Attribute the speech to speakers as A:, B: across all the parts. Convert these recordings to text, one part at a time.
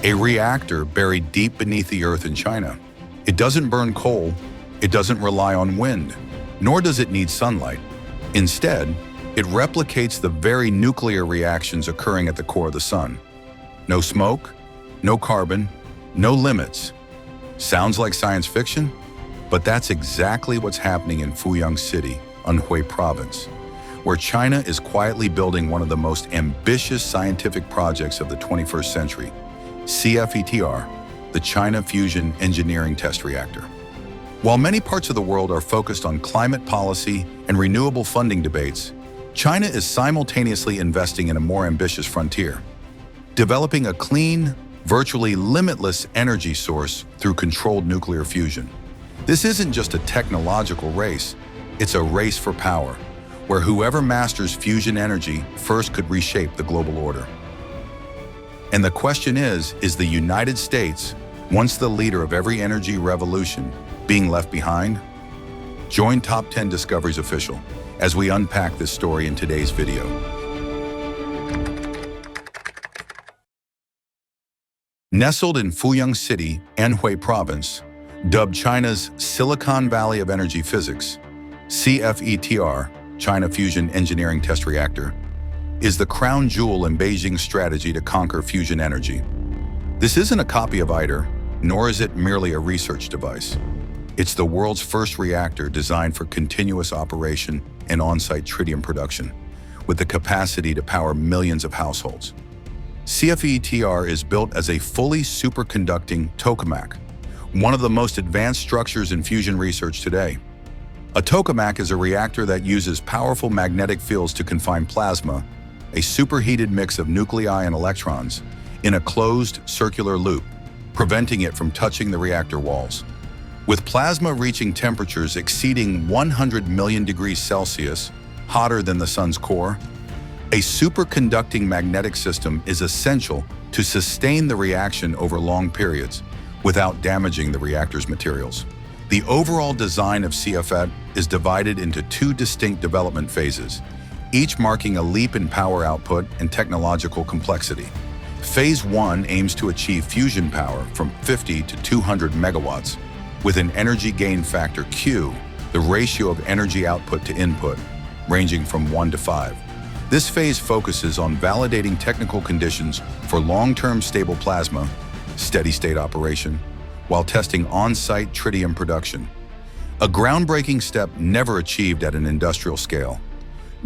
A: a reactor buried deep beneath the earth in China. It doesn't burn coal, it doesn't rely on wind, nor does it need sunlight. Instead, it replicates the very nuclear reactions occurring at the core of the sun. No smoke, no carbon, no limits. Sounds like science fiction? But that's exactly what's happening in Fuyang City, Anhui Province, where China is quietly building one of the most ambitious scientific projects of the 21st century, CFETR, the China Fusion Engineering Test Reactor. While many parts of the world are focused on climate policy and renewable funding debates, China is simultaneously investing in a more ambitious frontier, developing a clean, virtually limitless energy source through controlled nuclear fusion. This isn't just a technological race, it's a race for power, where whoever masters fusion energy first could reshape the global order. And the question is the United States, once the leader of every energy revolution, being left behind? Join Top 10 Discoveries Official as we unpack this story in today's video. Nestled in Fuyang City, Anhui Province, dubbed China's Silicon Valley of Energy Physics, CFETR, China Fusion Engineering Test Reactor, is the crown jewel in Beijing's strategy to conquer fusion energy. This isn't a copy of ITER, nor is it merely a research device. It's the world's first reactor designed for continuous operation and on-site tritium production, with the capacity to power millions of households. CFETR is built as a fully superconducting Tokamak, one of the most advanced structures in fusion research today. A tokamak is a reactor that uses powerful magnetic fields to confine plasma, a superheated mix of nuclei and electrons, in a closed circular loop, preventing it from touching the reactor walls. With plasma reaching temperatures exceeding 100 million degrees Celsius, hotter than the sun's core, a superconducting magnetic system is essential to sustain the reaction over long periods without damaging the reactor's materials. The overall design of CFET is divided into two distinct development phases, each marking a leap in power output and technological complexity. Phase 1 aims to achieve fusion power from 50 to 200 megawatts, with an energy gain factor Q, the ratio of energy output to input, ranging from 1 to 5. This phase focuses on validating technical conditions for long-term stable plasma, steady-state operation, while testing on-site tritium production, a groundbreaking step never achieved at an industrial scale.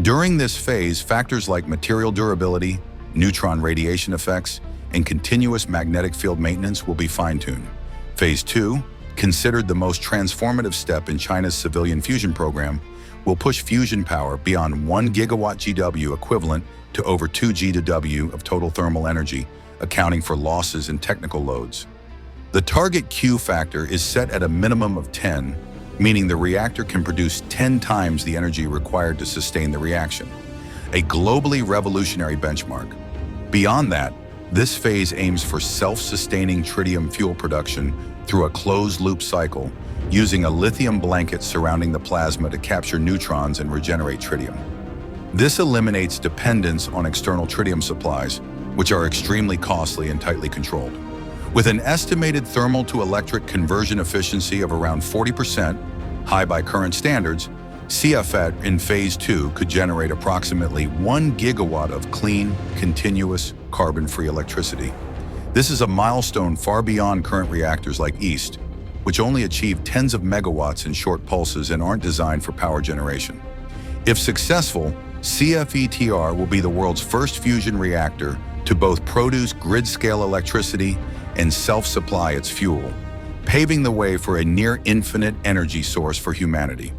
A: During this phase, factors like material durability, neutron radiation effects, and continuous magnetic field maintenance will be fine-tuned. Phase 2, considered the most transformative step in China's civilian fusion program, will push fusion power beyond 1 gigawatt GW, equivalent to over 2 GW of total thermal energy, accounting for losses and technical loads. The target Q factor is set at a minimum of 10, meaning the reactor can produce 10 times the energy required to sustain the reaction, a globally revolutionary benchmark. Beyond that, this phase aims for self-sustaining tritium fuel production through a closed-loop cycle, using a lithium blanket surrounding the plasma to capture neutrons and regenerate tritium. This eliminates dependence on external tritium supplies, which are extremely costly and tightly controlled. With an estimated thermal to electric conversion efficiency of around 40%, high by current standards, CFET in Phase 2 could generate approximately 1 gigawatt of clean, continuous, carbon-free electricity. This is a milestone far beyond current reactors like East, which only achieve tens of megawatts in short pulses and aren't designed for power generation. If successful, CFETR will be the world's first fusion reactor to both produce grid-scale electricity and self-supply its fuel, paving the way for a near-infinite energy source for humanity.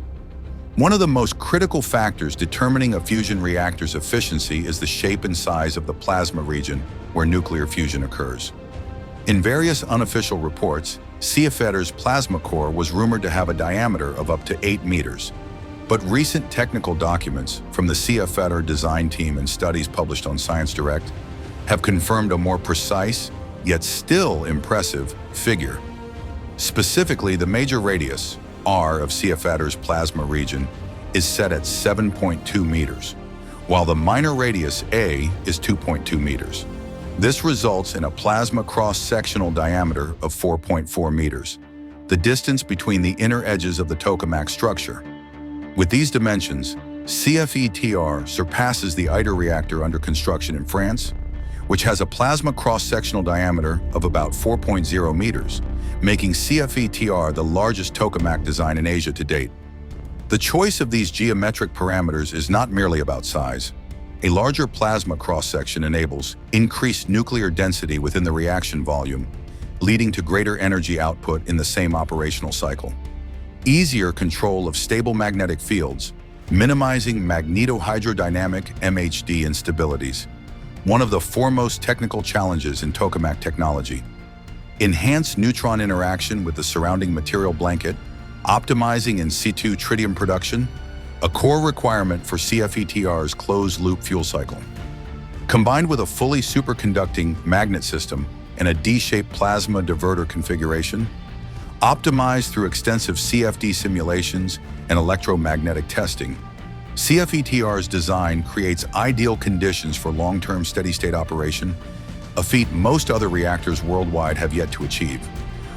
A: One of the most critical factors determining a fusion reactor's efficiency is the shape and size of the plasma region where nuclear fusion occurs. In various unofficial reports, CFETR's plasma core was rumored to have a diameter of up to 8 meters, but recent technical documents from the CFETR design team and studies published on Science Direct have confirmed a more precise, yet still impressive, figure. Specifically, the major radius, R, of CFETR's plasma region is set at 7.2 meters, while the minor radius, A, is 2.2 meters. This results in a plasma cross-sectional diameter of 4.4 meters, the distance between the inner edges of the Tokamak structure. With these dimensions, CFETR surpasses the ITER reactor under construction in France, which has a plasma cross-sectional diameter of about 4.0 meters, making CFETR the largest tokamak design in Asia to date. The choice of these geometric parameters is not merely about size. A larger plasma cross-section enables increased nuclear density within the reaction volume, leading to greater energy output in the same operational cycle. Easier control of stable magnetic fields, minimizing magnetohydrodynamic MHD instabilities, one of the foremost technical challenges in tokamak technology. Enhanced neutron interaction with the surrounding material blanket, optimizing in situ tritium production, a core requirement for CFETR's closed-loop fuel cycle. Combined with a fully superconducting magnet system and a D-shaped plasma diverter configuration, optimized through extensive CFD simulations and electromagnetic testing, CFETR's design creates ideal conditions for long-term steady-state operation, a feat most other reactors worldwide have yet to achieve.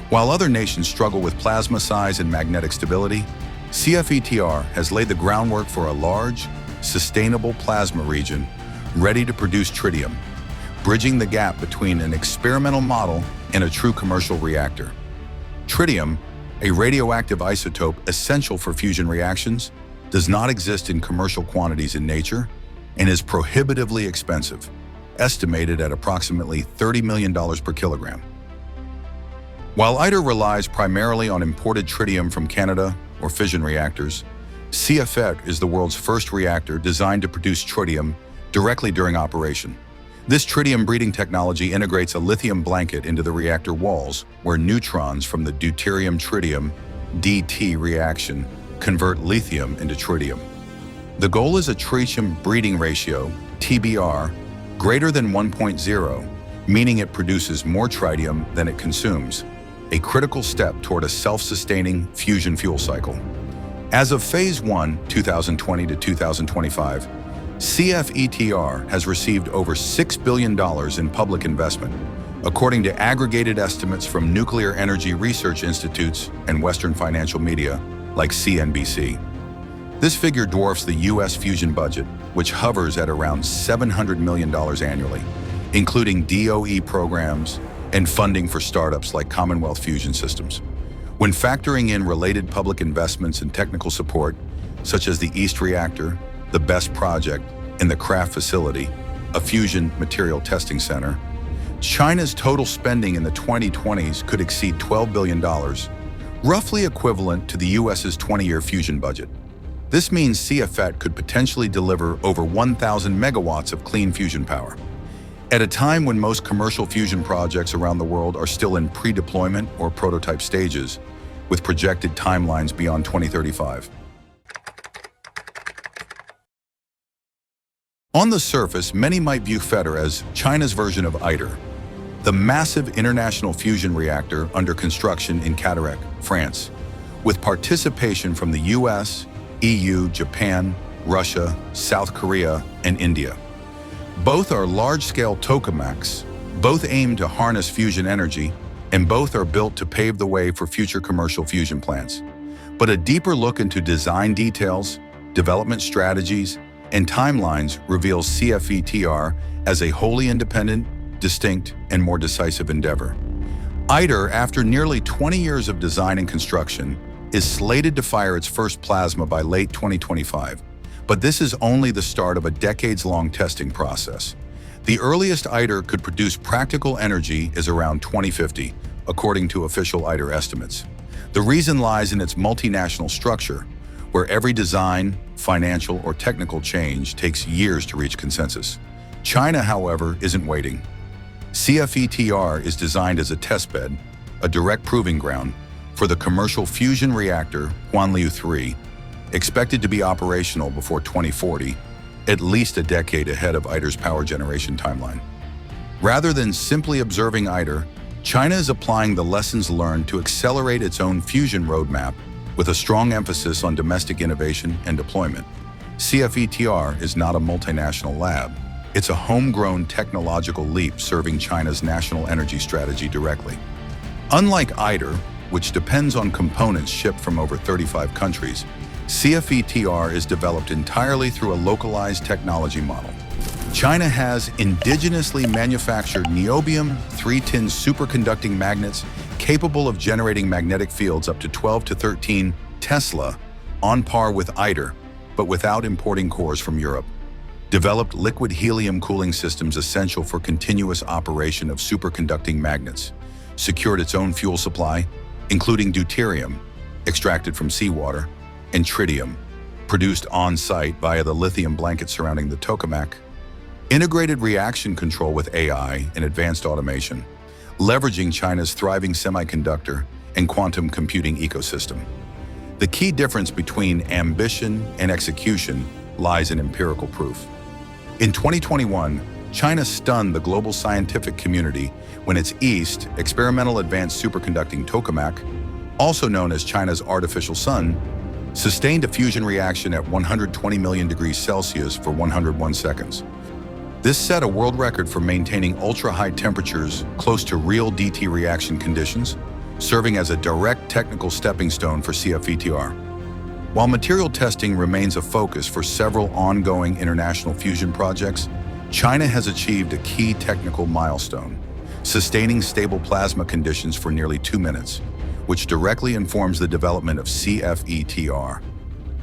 A: While other nations struggle with plasma size and magnetic stability, CFETR has laid the groundwork for a large, sustainable plasma region ready to produce tritium, bridging the gap between an experimental model and a true commercial reactor. Tritium, a radioactive isotope essential for fusion reactions, does not exist in commercial quantities in nature and is prohibitively expensive, estimated at approximately $30 million per kilogram. While ITER relies primarily on imported tritium from Canada or fission reactors, CFETR is the world's first reactor designed to produce tritium directly during operation. This tritium breeding technology integrates a lithium blanket into the reactor walls, where neutrons from the deuterium-tritium (DT) reaction convert lithium into tritium. The goal is a tritium breeding ratio, TBR, greater than 1.0, meaning it produces more tritium than it consumes, a critical step toward a self-sustaining fusion fuel cycle. As of Phase 1, 2020 to 2025, CFETR has received over $6 billion in public investment, according to aggregated estimates from nuclear energy research institutes and Western financial media like CNBC. This figure dwarfs the U.S. fusion budget, which hovers at around $700 million annually, including DOE programs and funding for startups like Commonwealth Fusion Systems. When factoring in related public investments and technical support, such as the East Reactor, the BEST project, and the Craft facility, a fusion material testing center, China's total spending in the 2020s could exceed $12 billion, roughly equivalent to the U.S.'s 20-year fusion budget. This means CFET could potentially deliver over 1,000 megawatts of clean fusion power. At a time when most commercial fusion projects around the world are still in pre-deployment or prototype stages, with projected timelines beyond 2035. On the surface, many might view FETR as China's version of ITER, the massive international fusion reactor under construction in Cataract, France, with participation from the US, EU, Japan, Russia, South Korea, and India. Both are large-scale tokamaks, both aim to harness fusion energy, and both are built to pave the way for future commercial fusion plants. But a deeper look into design details, development strategies, and timelines reveals CFETR as a wholly independent, distinct, and more decisive endeavor. ITER, after nearly 20 years of design and construction, is slated to fire its first plasma by late 2025. But this is only the start of a decades-long testing process. The earliest ITER could produce practical energy is around 2050, according to official ITER estimates. The reason lies in its multinational structure, where every design, financial, or technical change takes years to reach consensus. China, however, isn't waiting. CFETR is designed as a testbed, a direct proving ground, for the commercial fusion reactor Huanliu 3, expected to be operational before 2040, at least a decade ahead of ITER's power generation timeline. Rather than simply observing ITER, China is applying the lessons learned to accelerate its own fusion roadmap with a strong emphasis on domestic innovation and deployment. CFETR is not a multinational lab. It's a homegrown technological leap serving China's national energy strategy directly. Unlike ITER, which depends on components shipped from over 35 countries, CFETR is developed entirely through a localized technology model. China has indigenously manufactured niobium-3 tin superconducting magnets capable of generating magnetic fields up to 12 to 13 Tesla, on par with ITER, but without importing cores from Europe. Developed liquid helium cooling systems essential for continuous operation of superconducting magnets. Secured its own fuel supply, including deuterium, extracted from seawater, and tritium, produced on-site via the lithium blanket surrounding the Tokamak. Integrated reaction control with AI and advanced automation, leveraging China's thriving semiconductor and quantum computing ecosystem. The key difference between ambition and execution lies in empirical proof. In 2021, China stunned the global scientific community when its East Experimental Advanced Superconducting Tokamak, also known as China's artificial sun, sustained a fusion reaction at 120 million degrees Celsius for 101 seconds. This set a world record for maintaining ultra-high temperatures close to real DT reaction conditions, serving as a direct technical stepping stone for CFETR. While material testing remains a focus for several ongoing international fusion projects, China has achieved a key technical milestone, sustaining stable plasma conditions for nearly 2 minutes, which directly informs the development of CFETR.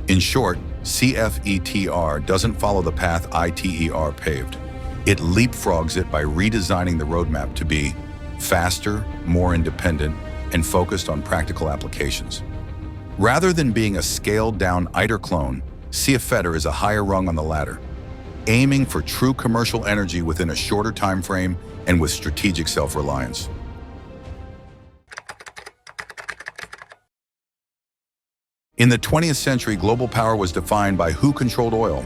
A: In short, CFETR doesn't follow the path ITER paved. It leapfrogs it by redesigning the roadmap to be faster, more independent, and focused on practical applications. Rather than being a scaled-down ITER clone, CFETR is a higher rung on the ladder, aiming for true commercial energy within a shorter time frame and with strategic self-reliance. In the 20th century, global power was defined by who controlled oil.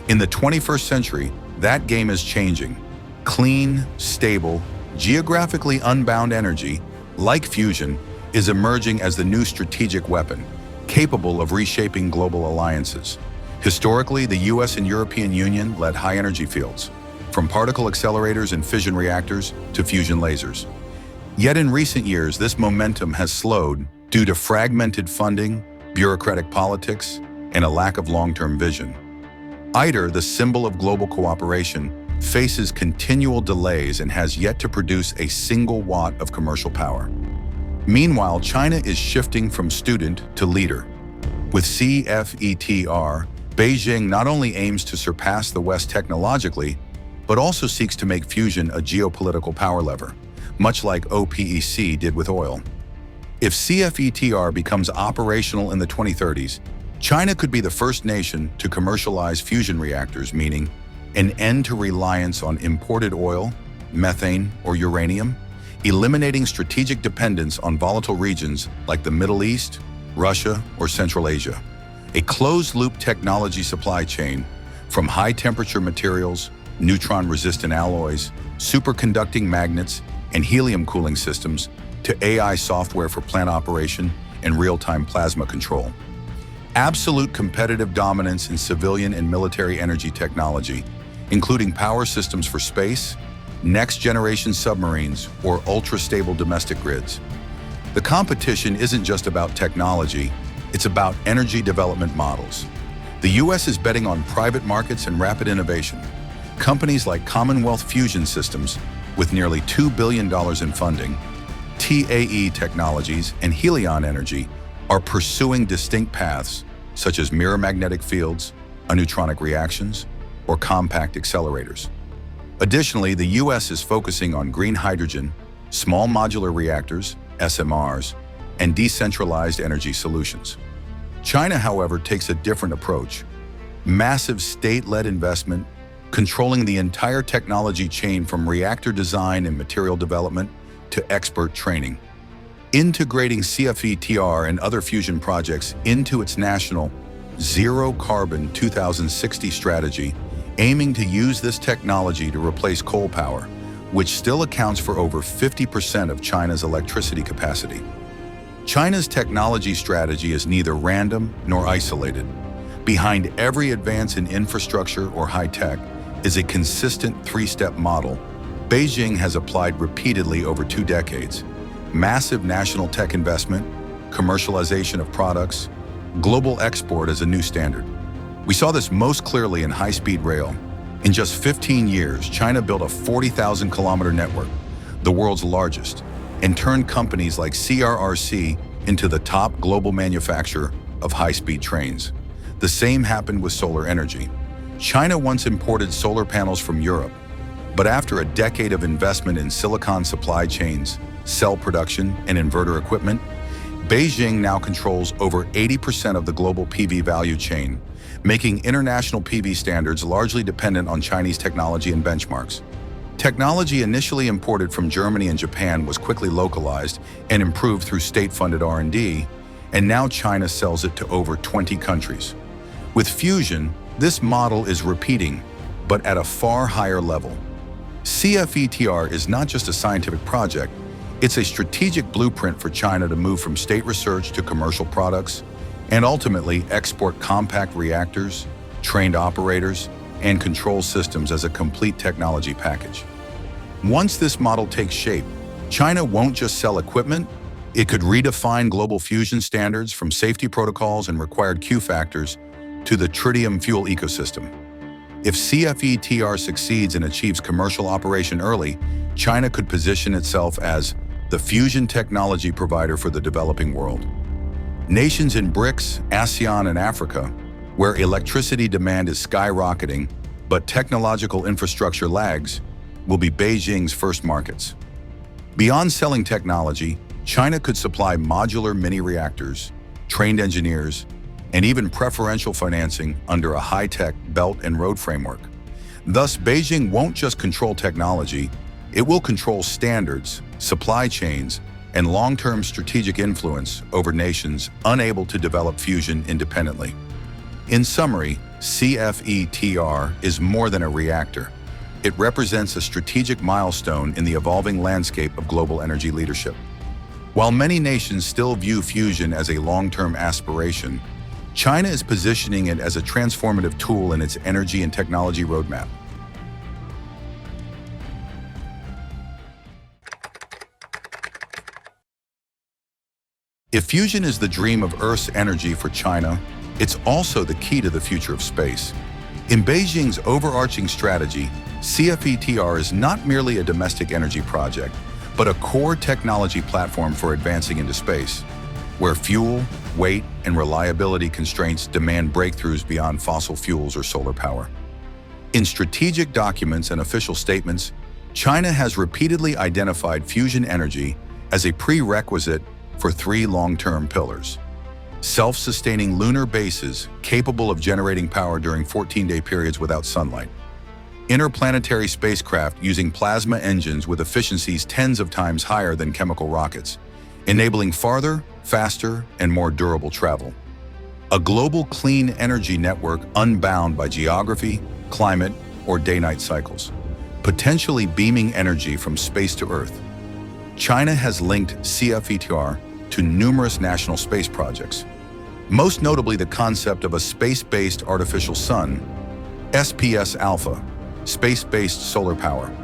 A: In the 21st century, that game is changing. Clean, stable, geographically unbound energy, like fusion, is emerging as the new strategic weapon, capable of reshaping global alliances. Historically, the US and European Union led high energy fields, from particle accelerators and fission reactors to fusion lasers. Yet in recent years, this momentum has slowed due to fragmented funding, bureaucratic politics, and a lack of long-term vision. ITER, the symbol of global cooperation, faces continual delays and has yet to produce a single watt of commercial power. Meanwhile, China is shifting from student to leader. With CFETR, Beijing not only aims to surpass the West technologically, but also seeks to make fusion a geopolitical power lever, much like OPEC did with oil. If CFETR becomes operational in the 2030s, China could be the first nation to commercialize fusion reactors, meaning an end to reliance on imported oil, methane, or uranium, eliminating strategic dependence on volatile regions like the Middle East, Russia, or Central Asia. A closed-loop technology supply chain, from high-temperature materials, neutron-resistant alloys, superconducting magnets, and helium cooling systems, to AI software for plant operation and real-time plasma control. Absolute competitive dominance in civilian and military energy technology, including power systems for space, next-generation submarines, or ultra-stable domestic grids. The competition isn't just about technology, it's about energy development models. The US is betting on private markets and rapid innovation. Companies like Commonwealth Fusion Systems, with nearly $2 billion in funding, TAE Technologies, and Helion Energy are pursuing distinct paths, such as mirror magnetic fields, aneutronic reactions, or compact accelerators. Additionally, the US is focusing on green hydrogen, small modular reactors, SMRs, and decentralized energy solutions. China, however, takes a different approach. Massive state-led investment, controlling the entire technology chain from reactor design and material development to expert training. Integrating CFETR and other fusion projects into its national zero-carbon 2060 strategy, aiming to use this technology to replace coal power, which still accounts for over 50% of China's electricity capacity. China's technology strategy is neither random nor isolated. Behind every advance in infrastructure or high tech is a consistent three-step model Beijing has applied repeatedly over 2 decades. Massive national tech investment, commercialization of products, global export as a new standard. We saw this most clearly in high-speed rail. In just 15 years, China built a 40,000-kilometer network, the world's largest, and turned companies like CRRC into the top global manufacturer of high-speed trains. The same happened with solar energy. China once imported solar panels from Europe, but after a decade of investment in silicon supply chains, cell production, and inverter equipment, Beijing now controls over 80% of the global PV value chain, making international PV standards largely dependent on Chinese technology and benchmarks. Technology initially imported from Germany and Japan was quickly localized and improved through state-funded R&D, and now China sells it to over 20 countries. With fusion, this model is repeating, but at a far higher level. CFETR is not just a scientific project, it's a strategic blueprint for China to move from state research to commercial products and ultimately export compact reactors, trained operators, and control systems as a complete technology package. Once this model takes shape, China won't just sell equipment, it could redefine global fusion standards from safety protocols and required Q factors to the tritium fuel ecosystem. If CFETR succeeds and achieves commercial operation early, China could position itself as the fusion technology provider for the developing world. Nations in BRICS, ASEAN, and Africa, where electricity demand is skyrocketing but technological infrastructure lags, will be Beijing's first markets. Beyond selling technology, China could supply modular mini-reactors, trained engineers, and even preferential financing under a high-tech Belt and Road framework. Thus, Beijing won't just control technology, it will control standards, supply chains, and long-term strategic influence over nations unable to develop fusion independently. In summary, CFETR is more than a reactor. It represents a strategic milestone in the evolving landscape of global energy leadership. While many nations still view fusion as a long-term aspiration, China is positioning it as a transformative tool in its energy and technology roadmap. If fusion is the dream of Earth's energy for China, it's also the key to the future of space. In Beijing's overarching strategy, CFETR is not merely a domestic energy project, but a core technology platform for advancing into space, where fuel, weight, and reliability constraints demand breakthroughs beyond fossil fuels or solar power. In strategic documents and official statements, China has repeatedly identified fusion energy as a prerequisite for 3 long-term pillars: self-sustaining lunar bases capable of generating power during 14-day periods without sunlight, interplanetary spacecraft using plasma engines with efficiencies tens of times higher than chemical rockets, enabling farther, faster, and more durable travel, a global clean energy network unbound by geography, climate, or day-night cycles, potentially beaming energy from space to Earth. China has linked CFETR to numerous national space projects, most notably the concept of a space-based artificial sun, SPS-Alpha, space-based solar power.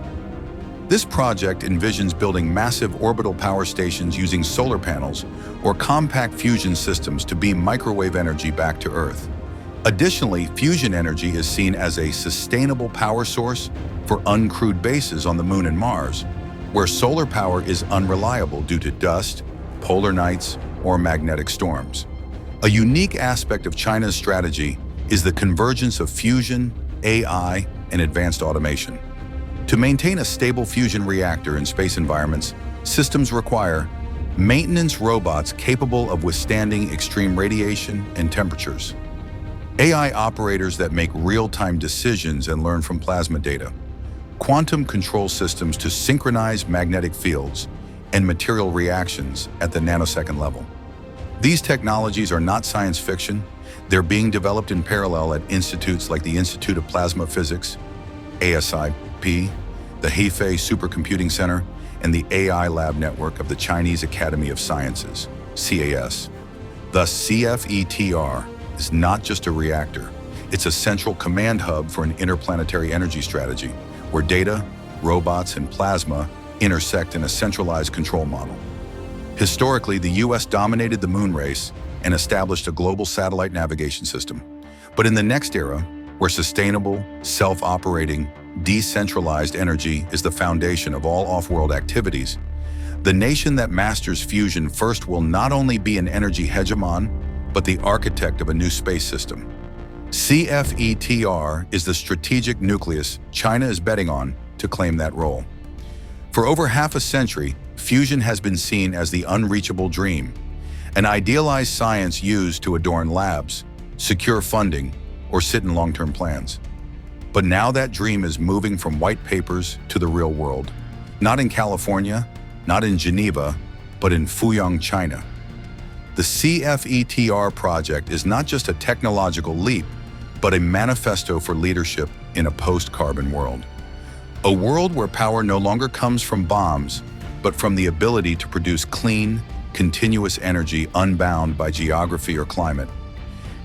A: This project envisions building massive orbital power stations using solar panels or compact fusion systems to beam microwave energy back to Earth. Additionally, fusion energy is seen as a sustainable power source for uncrewed bases on the Moon and Mars, where solar power is unreliable due to dust, polar nights, or magnetic storms. A unique aspect of China's strategy is the convergence of fusion, AI, and advanced automation. To maintain a stable fusion reactor in space environments, systems require maintenance robots capable of withstanding extreme radiation and temperatures, AI operators that make real-time decisions and learn from plasma data, quantum control systems to synchronize magnetic fields, and material reactions at the nanosecond level. These technologies are not science fiction. They're being developed in parallel at institutes like the Institute of Plasma Physics, ASIP, the Hefei Supercomputing Center, and the AI Lab Network of the Chinese Academy of Sciences, CAS. Thus, CFETR is not just a reactor. It's a central command hub for an interplanetary energy strategy, where data, robots, and plasma intersect in a centralized control model. Historically, the US dominated the moon race and established a global satellite navigation system. But in the next era, where sustainable, self-operating, decentralized energy is the foundation of all off-world activities, the nation that masters fusion first will not only be an energy hegemon, but the architect of a new space system. CFETR is the strategic nucleus China is betting on to claim that role. For over half a century, fusion has been seen as the unreachable dream, an idealized science used to adorn labs, secure funding, or sit in long-term plans. But now that dream is moving from white papers to the real world. Not in California, not in Geneva, but in Fuyang, China. The CFETR project is not just a technological leap, but a manifesto for leadership in a post-carbon world. A world where power no longer comes from bombs, but from the ability to produce clean, continuous energy unbound by geography or climate.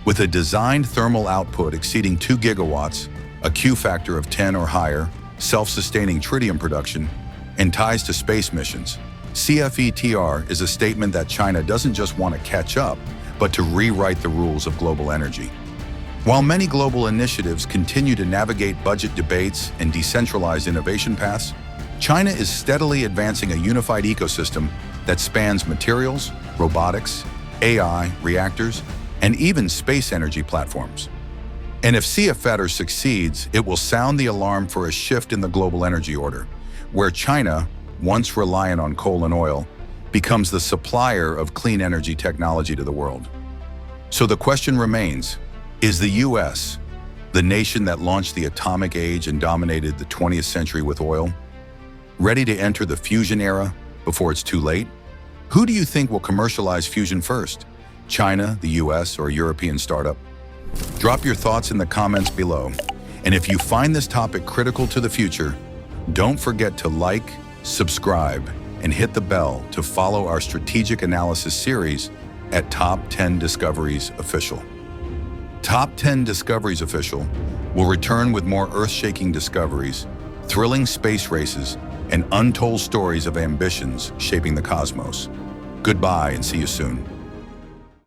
A: With a designed thermal output exceeding 2 gigawatts, a Q factor of 10 or higher, self-sustaining tritium production, and ties to space missions, CFETR is a statement that China doesn't just want to catch up, but to rewrite the rules of global energy. While many global initiatives continue to navigate budget debates and decentralized innovation paths, China is steadily advancing a unified ecosystem that spans materials, robotics, AI, reactors, and even space energy platforms. And if CFETR succeeds, it will sound the alarm for a shift in the global energy order, where China, once reliant on coal and oil, becomes the supplier of clean energy technology to the world. So the question remains, is the US, the nation that launched the atomic age and dominated the 20th century with oil, ready to enter the fusion era before it's too late? Who do you think will commercialize fusion first? China, the US, or a European startup? Drop your thoughts in the comments below. And if you find this topic critical to the future, don't forget to like, subscribe, and hit the bell to follow our strategic analysis series at Top 10 Discoveries Official. Top 10 Discoveries Official will return with more earth-shaking discoveries, thrilling space races, and untold stories of ambitions shaping the cosmos. Goodbye and see you soon.